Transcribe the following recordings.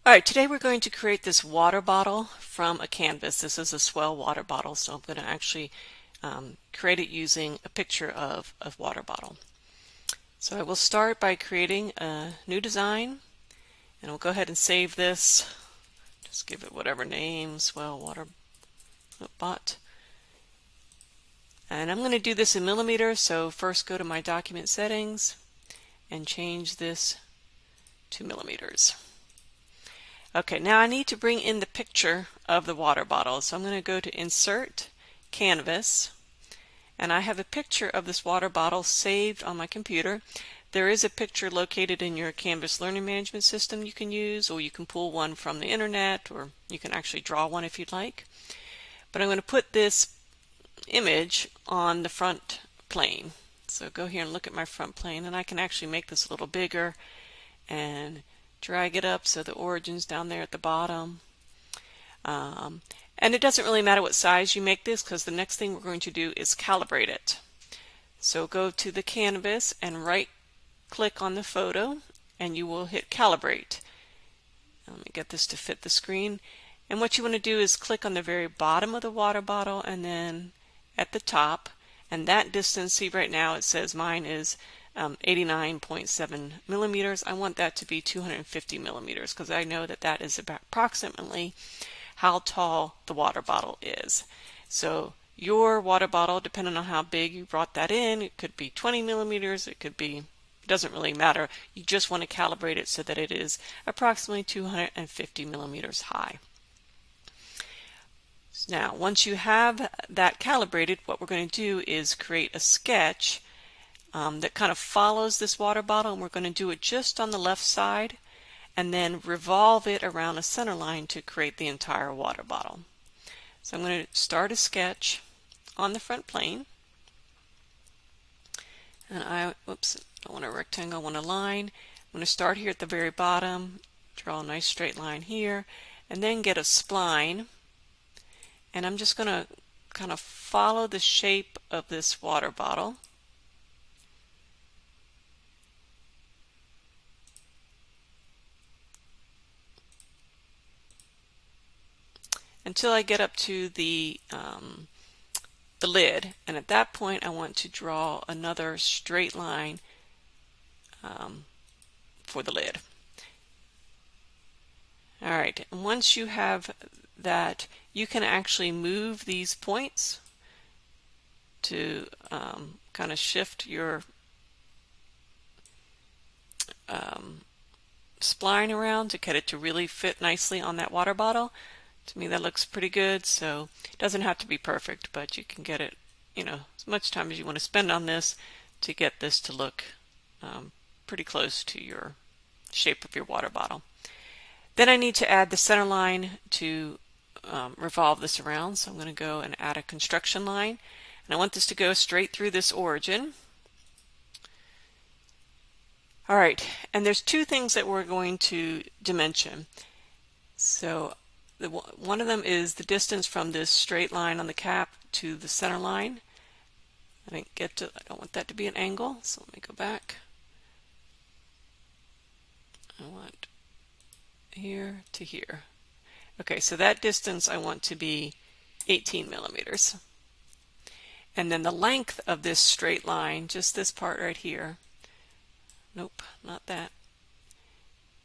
All right, today we're going to create this water bottle from a canvas. This is a Swell water bottle, so I'm going to actually create it using a picture of a water bottle. So I will start by creating a new design, and we'll go ahead and save this. Just give it whatever name, Swell water bot. And I'm going to do this in millimeters, so first go to my document settings and change this to millimeters. Okay, now I need to bring in the picture of the water bottle. So I'm going to go to Insert, Canvas, and I have a picture of this water bottle saved on my computer. There is a picture located in your Canvas learning management system you can use, or you can pull one from the internet, or you can actually draw one if you'd like. But I'm going to put this image on the front plane. So go here and look at my front plane, and I can actually make this a little bigger and drag it up so the origin's down there at the bottom. And it doesn't really matter what size you make this, because the next thing we're going to do is calibrate it. So go to the canvas and right click on the photo and you will hit calibrate. Let me get this to fit the screen. And what you want to do is click on the very bottom of the water bottle and then at the top, and that distance, see right now it says mine is 89.7 millimeters. I want that to be 250 millimeters because I know that that is about approximately how tall the water bottle is. So your water bottle, depending on how big you brought that in, it could be 20 millimeters, it could be, it doesn't really matter. You just want to calibrate it so that it is approximately 250 millimeters high. Now, once you have that calibrated, what we're going to do is create a sketch that kind of follows this water bottle, and we're going to do it just on the left side and then revolve it around a center line to create the entire water bottle. So I'm going to start a sketch on the front plane, and I don't want a rectangle, I want a line. I'm going to start here at the very bottom, draw a nice straight line here, and then get a spline, and I'm just going to kind of follow the shape of this water bottle. Until I get up to the lid, and at that point I want to draw another straight line for the lid. Alright, and once you have that, you can actually move these points to kind of shift your spline around to get it to really fit nicely on that water bottle. To me that looks pretty good, so it doesn't have to be perfect, but you can get it, as much time as you want to spend on this to get this to look pretty close to your shape of your water bottle. Then I need to add the center line to revolve this around, so I'm going to go and add a construction line, and I want this to go straight through this origin. Alright, and there's two things that we're going to dimension. So one of them is the distance from this straight line on the cap to the center line. I don't want that to be an angle, so let me go back. I want here to here. Okay, so that distance I want to be 18 millimeters. And then the length of this straight line, just this part right here, nope, not that,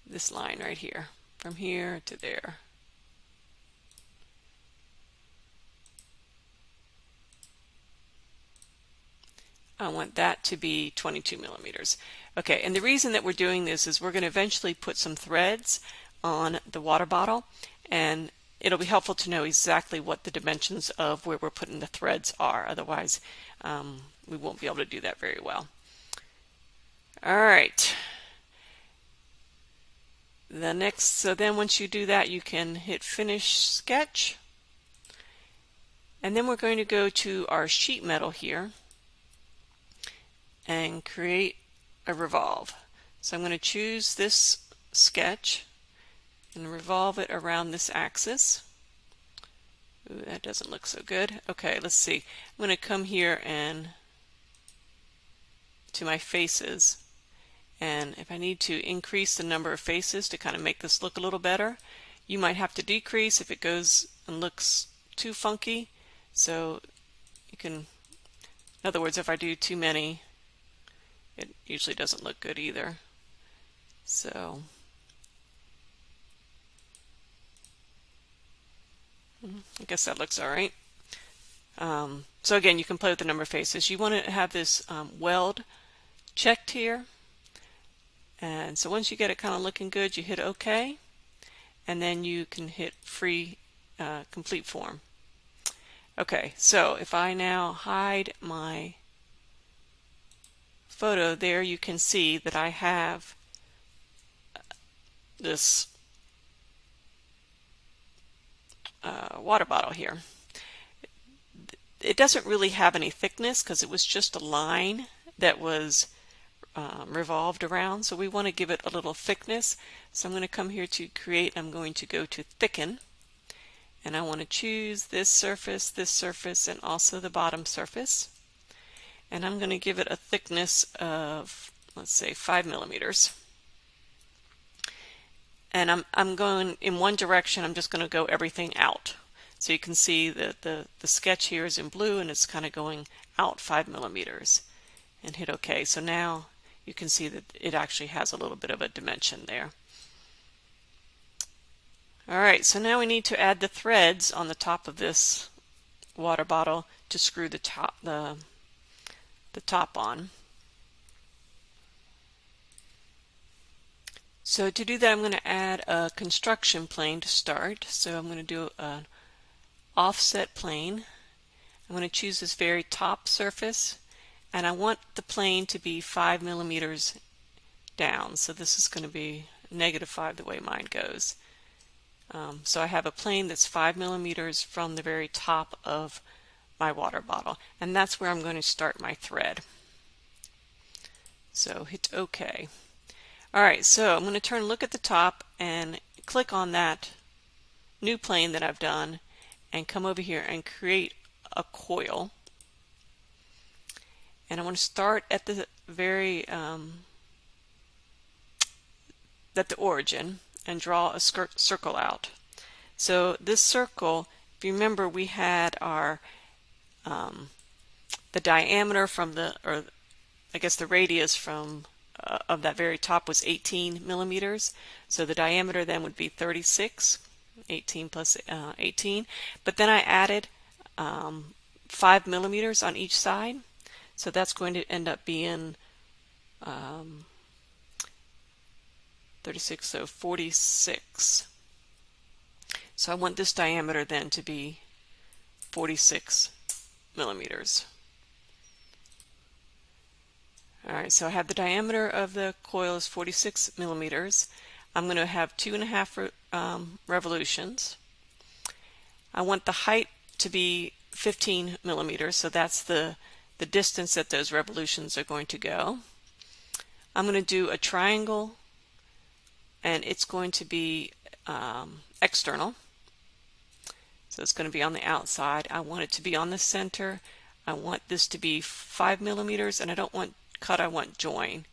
this line right here, from here to there. I want that to be 22 millimeters. Okay, and the reason that we're doing this is we're going to eventually put some threads on the water bottle, and it'll be helpful to know exactly what the dimensions of where we're putting the threads are. Otherwise, we won't be able to do that very well. All right. So then once you do that, you can hit Finish Sketch. And then we're going to go to our sheet metal here and create a revolve. So I'm going to choose this sketch and revolve it around this axis. Ooh, that doesn't look so good. Okay, let's see. I'm going to come here and to my faces And if I need to increase the number of faces to kind of make this look a little better, you might have to decrease if it goes and looks too funky. So you can, in other words, if I do too many, it usually doesn't look good either. So I guess that looks all right. So again, you can play with the number of faces. You want to have this weld checked here. And so once you get it kind of looking good, you hit OK. And then you can hit free complete form. Okay, so if I now hide my photo, there you can see that I have this water bottle here. It doesn't really have any thickness because it was just a line that was revolved around, so we want to give it a little thickness. So I'm going to come here to create. I'm going to go to thicken, and I want to choose this surface, and also the bottom surface, and I'm going to give it a thickness of, let's say, 5 millimeters. And I'm going in one direction. I'm just going to go everything out. So you can see that the sketch here is in blue and it's kind of going out 5 millimeters, and hit OK. So now you can see that it actually has a little bit of a dimension there. Alright, so now we need to add the threads on the top of this water bottle to screw the top on. So to do that, I'm going to add a construction plane to start. So I'm going to do an offset plane. I'm going to choose this very top surface, and I want the plane to be 5 millimeters down. So this is going to be -5 the way mine goes. So I have a plane that's 5 millimeters from the very top of my water bottle, and that's where I'm going to start my thread. So hit OK. Alright, so I'm going to turn and look at the top and click on that new plane that I've done and come over here and create a coil. And I want to start at the very at the origin and draw a circle out. So this circle, if you remember, we had our the diameter from the, or I guess the radius from of that very top was 18 millimeters. So the diameter then would be 36, 18 plus 18. But then I added 5 millimeters on each side. So that's going to end up being 36, so 46. So I want this diameter then to be 46 millimeters. Alright, so I have the diameter of the coil is 46 millimeters. I'm going to have 2.5 revolutions. I want the height to be 15 millimeters, so that's the distance that those revolutions are going to go. I'm going to do a triangle, and it's going to be external. So it's going to be on the outside. I want it to be on the center. I want this to be 5 millimeters, and I don't want cut, I want join.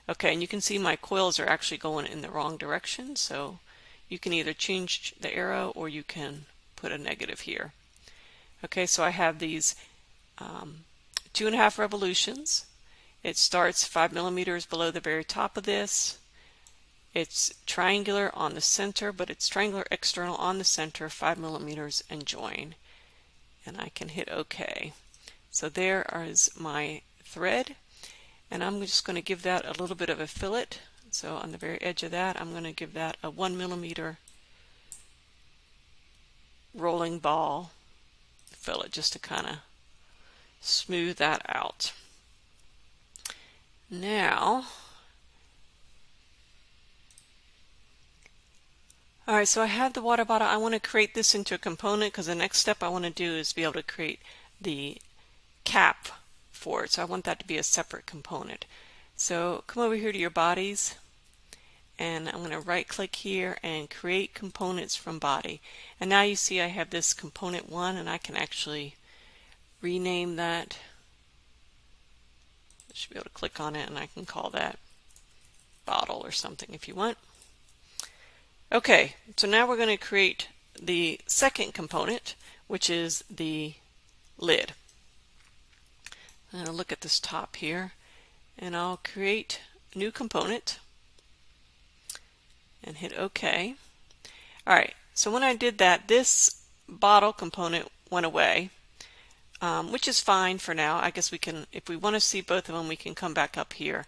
Okay, and you can see my coils are actually going in the wrong direction, so you can either change the arrow or you can put a negative here. Okay, so I have these 2.5 revolutions. It starts 5 millimeters below the very top of this. It's triangular on the center, but it's triangular external on the center, 5 millimeters, and join. And I can hit OK. So there is my thread, and I'm just going to give that a little bit of a fillet. So on the very edge of that, I'm going to give that a 1 millimeter rolling ball fillet just to kind of smooth that out. Now, alright, so I have the water bottle. I want to create this into a component because the next step I want to do is be able to create the cap for it. So I want that to be a separate component. So come over here to your bodies, and I'm going to right click here and create components from body. And now you see I have this component 1, and I can actually rename that. I should be able to click on it and I can call that bottle or something if you want. Okay, so now we're going to create the second component, which is the lid. I'm going to look at this top here, and I'll create a new component and hit OK. Alright, so when I did that, this bottle component went away, which is fine for now. I guess we can, if we want to see both of them, we can come back up here,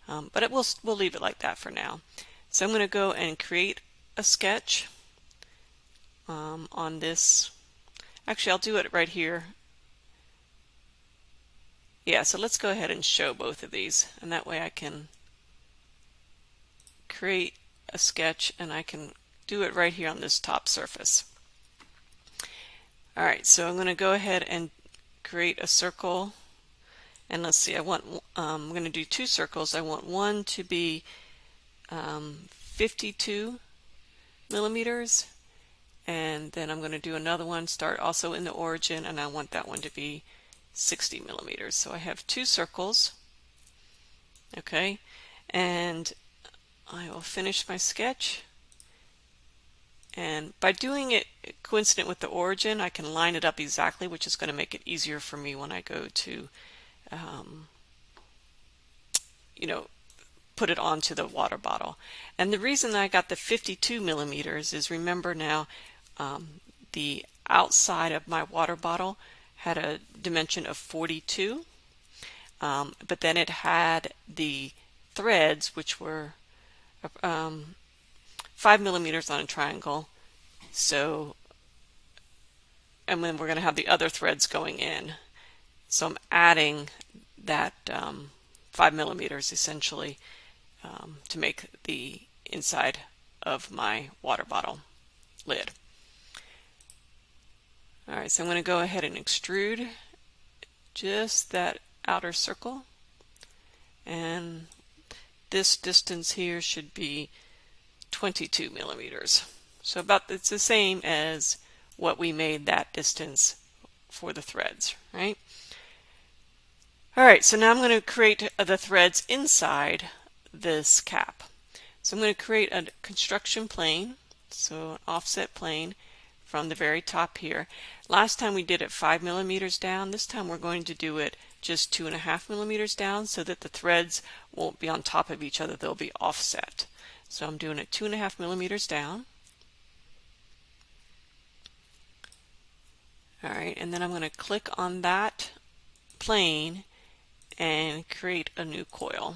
but we'll leave it like that for now. So I'm going to go and create a sketch on this. Actually, I'll do it right here. Yeah, so let's go ahead and show both of these, and that way I can create a sketch and I can do it right here on this top surface. Alright, so I'm going to go ahead and create a circle, and let's see, I'm going to do two circles. I want one to be 52 millimeters, and then I'm going to do another one, start also in the origin, and I want that one to be 60 millimeters. So I have two circles. Okay, and I will finish my sketch, and by doing it coincident with the origin, I can line it up exactly, which is going to make it easier for me when I go to put it onto the water bottle. And the reason I got the 52 millimeters is, remember now, the outside of my water bottle had a dimension of 42, but then it had the threads, which were 5 millimeters on a triangle. So, and then we're going to have the other threads going in. So I'm adding that 5 millimeters essentially to make the inside of my water bottle lid. Alright, so I'm going to go ahead and extrude just that outer circle, and this distance here should be 22 millimeters. So it's the same as what we made that distance for the threads, right? Alright, so now I'm going to create the threads inside this cap. So I'm going to create a construction plane, so an offset plane from the very top here. Last time we did it 5 millimeters down. This time we're going to do it just 2.5 millimeters down, so that the threads won't be on top of each other, they'll be offset. So I'm doing it 2.5 millimeters down. Alright, and then I'm going to click on that plane and create a new coil.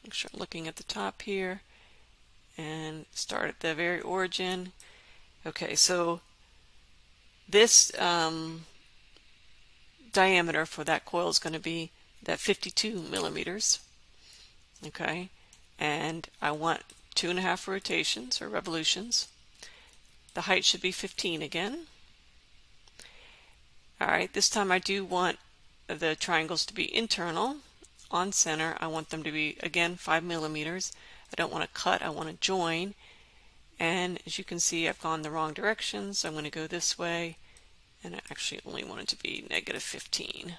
Make sure I'm looking at the top here and start at the very origin. Okay, so this diameter for that coil is going to be that 52 millimeters. Okay, and I want 2.5 rotations or revolutions. The height should be 15 again. Alright, this time I do want the triangles to be internal. On center, I want them to be, again, 5 millimeters. I don't want to cut, I want to join. And as you can see, I've gone the wrong direction, so I'm going to go this way, and I actually only want it to be negative 15.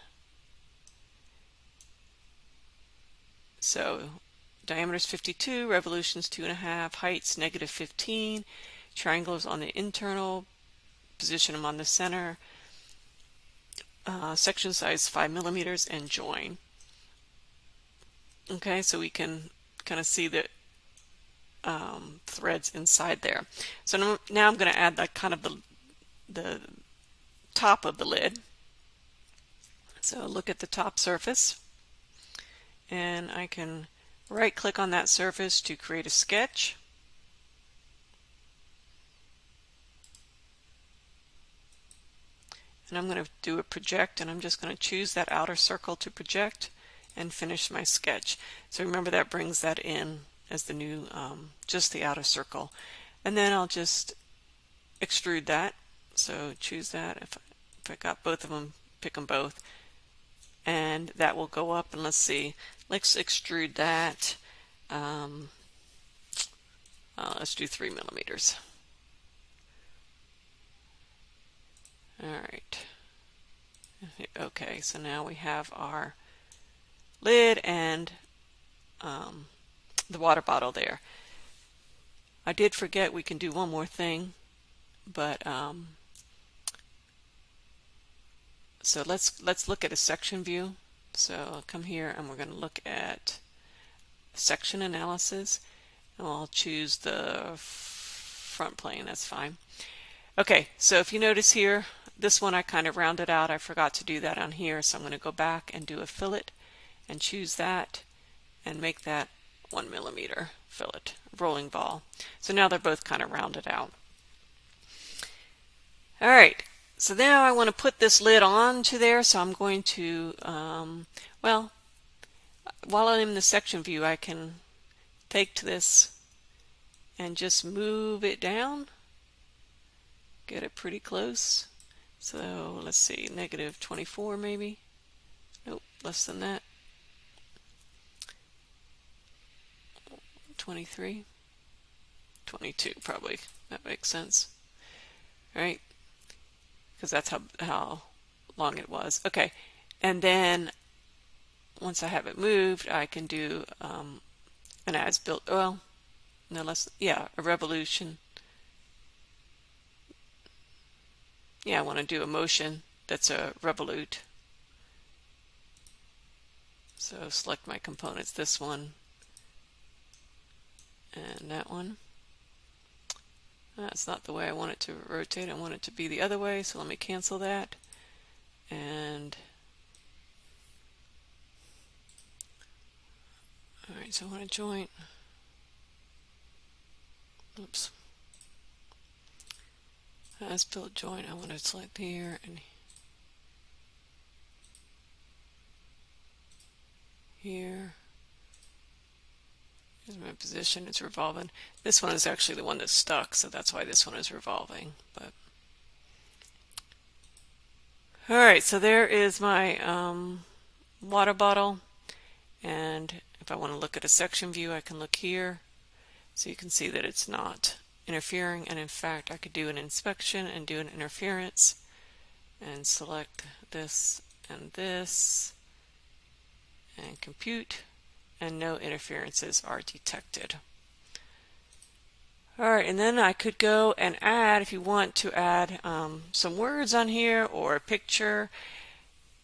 So diameter is 52, revolutions 2.5, heights negative 15, triangles on the internal, position them on the center, section size 5 millimeters, and join. Okay, so we can kind of see the threads inside there. So now I'm going to add that kind of the top of the lid. So look at the top surface, and I can right click on that surface to create a sketch. And I'm going to do a project, and I'm just going to choose that outer circle to project and finish my sketch. So remember, that brings that in as the new, just the outer circle. And then I'll just extrude that. So choose that. If I got both of them, pick them both. And that will go up, and let's see. Let's extrude that. Let's do 3 millimeters. Alright. Okay, so now we have our lid, and the water bottle there. I did forget we can do one more thing, but so let's look at a section view. So I'll come here and we're going to look at section analysis, and I'll choose the front plane. That's fine. Okay, so if you notice here, this one I kind of rounded out. I forgot to do that on here, so I'm going to go back and do a fillet and choose that and make that 1 millimeter fillet rolling ball. So now they're both kind of rounded out. All right, so now I want to put this lid on to there, so I'm going to, well, while I'm in the section view, I can take this and just move it down, get it pretty close. So let's see, -24 maybe. Nope, less than that. 23, 22 probably. That makes sense. All right, because that's how long it was. Okay, and then once I have it moved, I can do an as-built, well, no less, yeah, a revolution. Yeah, I want to do a motion that's a revolute. So select my components, this one and that one. That's not the way I want it to rotate. I want it to be the other way, so let me cancel that. And all right, so I want a joint. Oops. As built joint, I want to select here and here. Here's my position. It's revolving. This one is actually the one that's stuck, so that's why this one is revolving. But all right, so there is my water bottle, and if I want to look at a section view, I can look here, so you can see that it's not interfering. And in fact, I could do an inspection and do an interference and select this and compute, and no interferences are detected. All right, and then I could go and add, if you want to add some words on here or a picture.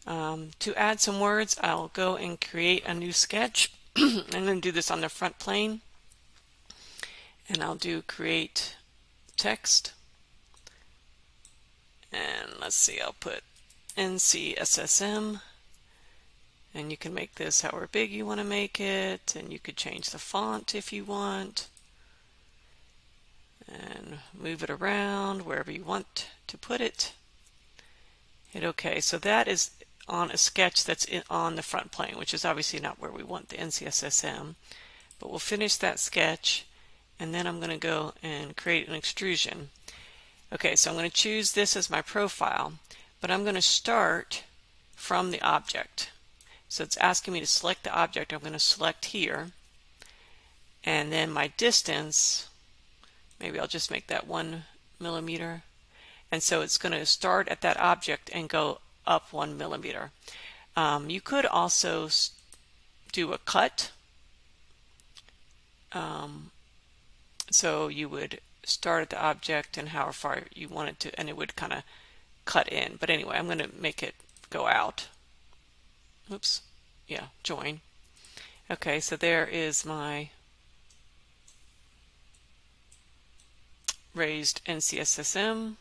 To add some words, I'll go and create a new sketch. I'm going to do this on the front plane, and I'll do create text, and let's see, I'll put NCSSM, and you can make this however big you want to make it, and you could change the font if you want and move it around wherever you want to put it. Hit OK. So that is on a sketch that's on the front plane, which is obviously not where we want the NCSSM, but we'll finish that sketch, and then I'm going to go and create an extrusion. Okay, so I'm going to choose this as my profile, but I'm going to start from the object. So it's asking me to select the object. I'm going to select here, and then my distance, maybe I'll just make that 1 millimeter. And so it's going to start at that object and go up 1 millimeter. You could also do a cut. So you would start at the object and how far you want it to, and it would kind of cut in. But anyway, I'm going to make it go out. Oops. Yeah, join. Okay, so there is my raised NCSSM.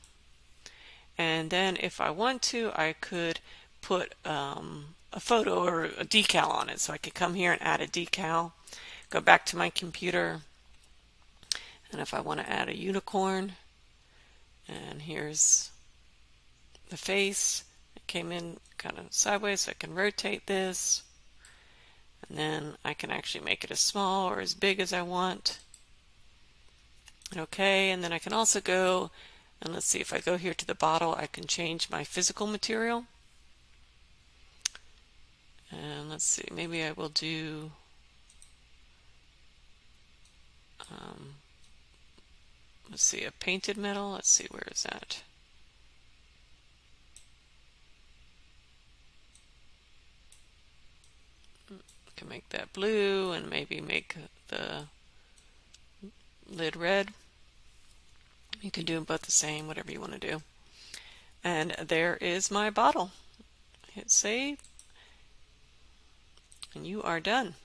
And then if I want to, I could put a photo or a decal on it. So I could come here and add a decal, go back to my computer, and if I want to add a unicorn, and here's the face, it came in kind of sideways, so I can rotate this, and then I can actually make it as small or as big as I want. Okay, and then I can also go, and let's see, if I go here to the bottle, I can change my physical material. And let's see, maybe I will do let's see, a painted metal. Let's see, where is that? I can make that blue and maybe make the lid red. You can do them both the same, whatever you want to do. And there is my bottle. Hit save, and you are done.